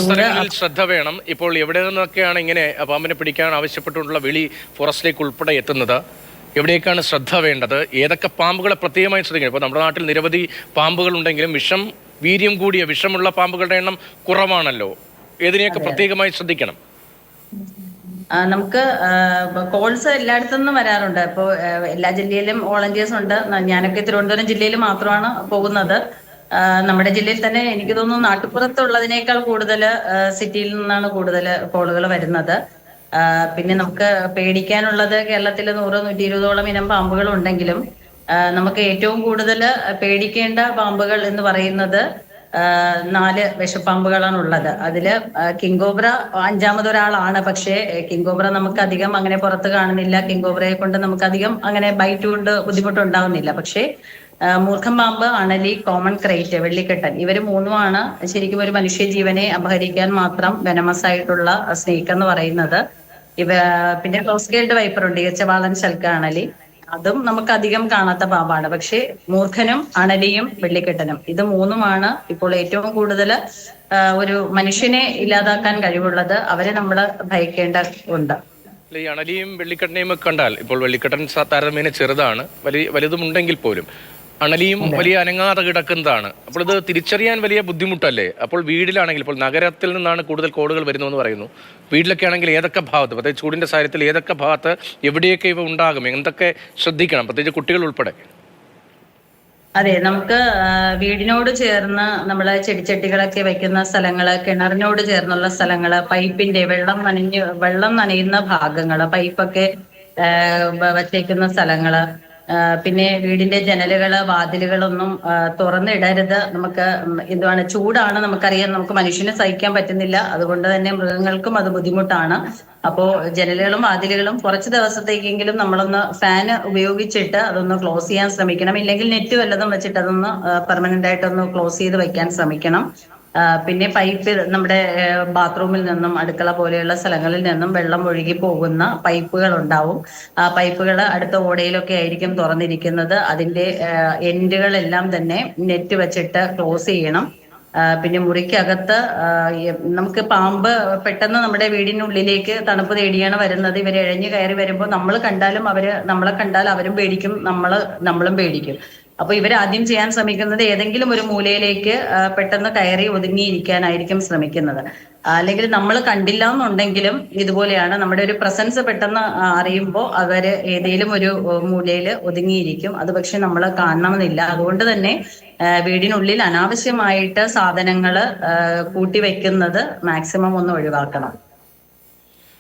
സ്ഥലങ്ങളിൽ ശ്രദ്ധ വേണം. ഇപ്പോൾ എവിടെ നിന്നൊക്കെയാണ് ഇങ്ങനെ പാമ്പിനെ പിടിക്കാൻ ആവശ്യപ്പെട്ടുള്ള വിളി ഫോറസ്റ്റിലേക്ക് ഉൾപ്പെടെ എത്തുന്നത്? എവിടേക്കാണ് ശ്രദ്ധ വേണ്ടത്? ഏതൊക്കെ പാമ്പുകളെ പ്രത്യേകമായി ശ്രദ്ധിക്കണം? ഇപ്പോൾ നമ്മുടെ നാട്ടിൽ നിരവധി പാമ്പുകൾ ഉണ്ടെങ്കിലും വീര്യം കൂടിയ വിഷമുള്ള പാമ്പുകളുടെ എണ്ണം കുറവാണല്ലോ. ഏതിനെയൊക്കെ പ്രത്യേകമായി ശ്രദ്ധിക്കണം? നമുക്ക് കോൾസ് എല്ലായിടത്തു നിന്നും വരാറുണ്ട്. ഇപ്പോൾ എല്ലാ ജില്ലയിലും വോളണ്ടിയേഴ്സ് ഉണ്ട്. ഞാനൊക്കെ തിരുവനന്തപുരം ജില്ലയിൽ മാത്രമാണ് പോകുന്നത്. നമ്മുടെ ജില്ലയിൽ തന്നെ എനിക്ക് തോന്നുന്നു നാട്ടുപുറത്തുള്ളതിനേക്കാൾ കൂടുതൽ സിറ്റിയിൽ നിന്നാണ് കൂടുതൽ കോളുകൾ വരുന്നത്. പിന്നെ നമുക്ക് പേടിക്കാനുള്ളത് കേരളത്തിൽ 100-120 ഇനം പാമ്പുകൾ ഉണ്ടെങ്കിലും നമുക്ക് ഏറ്റവും കൂടുതൽ പേടിക്കേണ്ട പാമ്പുകൾ എന്ന് പറയുന്നത് 4 വിഷപ്പാമ്പുകളാണ് ഉള്ളത്. അതില് കിങ്കോബ്ര 5ാമതൊരാളാണ്. പക്ഷേ കിങ്കോബ്ര നമുക്ക് അധികം അങ്ങനെ പുറത്ത് കാണുന്നില്ല. കിങ്കോബ്രയെ കൊണ്ട് നമുക്ക് അധികം അങ്ങനെ ബൈറ്റ് കൊണ്ട് ബുദ്ധിമുട്ടുണ്ടാവുന്നില്ല. പക്ഷേ മൂർഖം പാമ്പ്, അണലി, കോമൺ ക്രേറ്റ്, വെള്ളിക്കെട്ടൻ, ഇവര് മൂന്നുമാണ് ശരിക്കും ഒരു മനുഷ്യ ജീവനെ അപഹരിക്കാൻ മാത്രം വെനമസ് ആയിട്ടുള്ള സ്നേക്ക് എന്ന് പറയുന്നത്. പിന്നെ ക്ലോസ് ഗെയിൽഡ് വൈപ്പർ ഉണ്ട്, ഈർച്ചവാളൻ ശൽക്ക അണലി. അതും നമുക്ക് അധികം കാണാത്ത പാമ്പാണ്. പക്ഷെ മൂർഖനും അണലിയും വെള്ളിക്കെട്ടനും ഇത് മൂന്നുമാണ് ഇപ്പോൾ ഏറ്റവും കൂടുതൽ ഒരു മനുഷ്യനെ ഇല്ലാതാക്കാൻ കഴിവുള്ളത്. അവരെ നമ്മൾ ഭയക്കേണ്ട ഉണ്ട്. ഈ അണലിയും വെള്ളിക്കെട്ടനെയും കണ്ടാൽ, ഇപ്പോൾ വെള്ളിക്കെട്ടൻ താരതമ്യേന ചെറുതാണ്, വലുതുമുണ്ടെങ്കിൽ പോലും അണലിയും വലിയ അനങ്ങാതെ കിടക്കുന്നതാണ്. അപ്പോൾ ഇത് തിരിച്ചറിയാൻ വലിയ ബുദ്ധിമുട്ടല്ലേ? അപ്പോൾ വീട്ടിലാണെങ്കിൽ, ഇപ്പോൾ നഗരത്തിൽ നിന്നാണ് കൂടുതൽ കോളുകൾ വരുന്നതെന്ന് പറയുന്നു. വീട്ടിലൊക്കെ ആണെങ്കിൽ ഏതൊക്കെ ഭാഗത്ത്, പ്രത്യേകിച്ച് ചൂടിന്റെ സാഹചര്യത്തിൽ ഏതൊക്കെ ഭാഗത്ത് എവിടെയൊക്കെ ഇവ ഉണ്ടാകും, എന്തൊക്കെ ശ്രദ്ധിക്കണം, പ്രത്യേകിച്ച് കുട്ടികൾ ഉൾപ്പെടെ? അതെ, നമുക്ക് വീടിനോട് ചേർന്ന് നമ്മള് ചെടിച്ചട്ടികളൊക്കെ വെക്കുന്ന സ്ഥലങ്ങള്, കിണറിനോട് ചേർന്നുള്ള സ്ഥലങ്ങള്, പൈപ്പിന്റെ വെള്ളം നനയുന്ന ഭാഗങ്ങള്, പൈപ്പൊക്കെ വച്ചേക്കുന്ന സ്ഥലങ്ങള്, പിന്നെ വീടിന്റെ ജനലുകള്, വാതിലുകളൊന്നും തുറന്നിടരുത്. നമുക്ക് എന്താണ്, ചൂടാണ് നമുക്കറിയാം, നമുക്ക് മനുഷ്യന് സഹിക്കാൻ പറ്റുന്നില്ല. അതുകൊണ്ട് തന്നെ മൃഗങ്ങൾക്കും അത് ബുദ്ധിമുട്ടാണ്. അപ്പോ ജനലുകളും വാതിലുകളും കുറച്ച് ദിവസത്തേക്കെങ്കിലും നമ്മളൊന്ന് ഫാൻ ഉപയോഗിച്ചിട്ട് അതൊന്ന് ക്ലോസ് ചെയ്യാൻ ശ്രമിക്കണം. ഇല്ലെങ്കിൽ നെറ്റ് വല്ലതും വെച്ചിട്ട് അതൊന്ന് പെർമനന്റ് ആയിട്ടൊന്ന് ക്ലോസ് ചെയ്ത് വെക്കാൻ ശ്രമിക്കണം. പിന്നെ പൈപ്പ്, നമ്മുടെ ബാത്റൂമിൽ നിന്നും അടുക്കള പോലെയുള്ള സ്ഥലങ്ങളിൽ നിന്നും വെള്ളം ഒഴുകി പോകുന്ന പൈപ്പുകൾ ഉണ്ടാവും. ആ പൈപ്പുകൾ അടുത്ത ഓടയിലൊക്കെ ആയിരിക്കും തുറന്നിരിക്കുന്നത്. അതിന്റെ എൻഡുകളെല്ലാം തന്നെ നെറ്റ് വെച്ചിട്ട് ക്ലോസ് ചെയ്യണം. പിന്നെ മുറിക്കകത്ത് നമുക്ക് പാമ്പ് പെട്ടെന്ന് നമ്മുടെ വീടിനുള്ളിലേക്ക് തണുപ്പ് തേടിയാണ് വരുന്നത്. ഇവർ ഇഴഞ്ഞു കയറി വരുമ്പോൾ നമ്മളെ കണ്ടാൽ അവരും പേടിക്കും, നമ്മളും പേടിക്കും. അപ്പൊ ഇവരാദ്യം ചെയ്യാൻ ശ്രമിക്കുന്നത് ഏതെങ്കിലും ഒരു മൂലയിലേക്ക് പെട്ടെന്ന് കയറി ഒതുങ്ങിയിരിക്കാനായിരിക്കും ശ്രമിക്കുന്നത്. അല്ലെങ്കിൽ നമ്മൾ കണ്ടില്ല എന്നുണ്ടെങ്കിലും ഇതുപോലെയാണ്, നമ്മുടെ ഒരു പ്രസൻസ് പെട്ടെന്ന് അറിയുമ്പോൾ അവര് ഏതെങ്കിലും ഒരു മൂലയിൽ ഒതുങ്ങിയിരിക്കും. അത് പക്ഷെ നമ്മൾ കാണണമെന്നില്ല. അതുകൊണ്ട് തന്നെ വീടിനുള്ളിൽ അനാവശ്യമായിട്ട് സാധനങ്ങൾ കൂട്ടി വെക്കുന്നത് മാക്സിമം ഒന്ന് ഒഴിവാക്കണം.